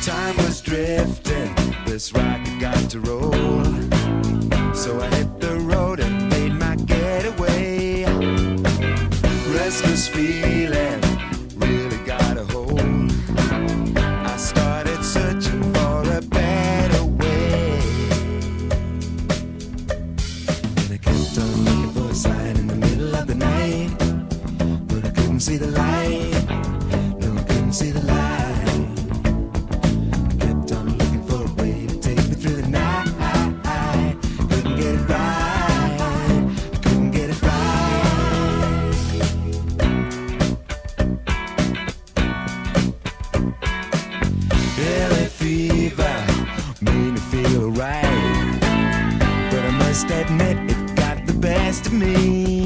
Time was drifting, this rocket got to roll. So I hit the road and made my getaway. Restless feeling really got a hold. I started searching for a better way. And I kept on looking for a sign in the middle of the night, but I couldn't see the light. No, I couldn't see the light. Admit it got the best of me.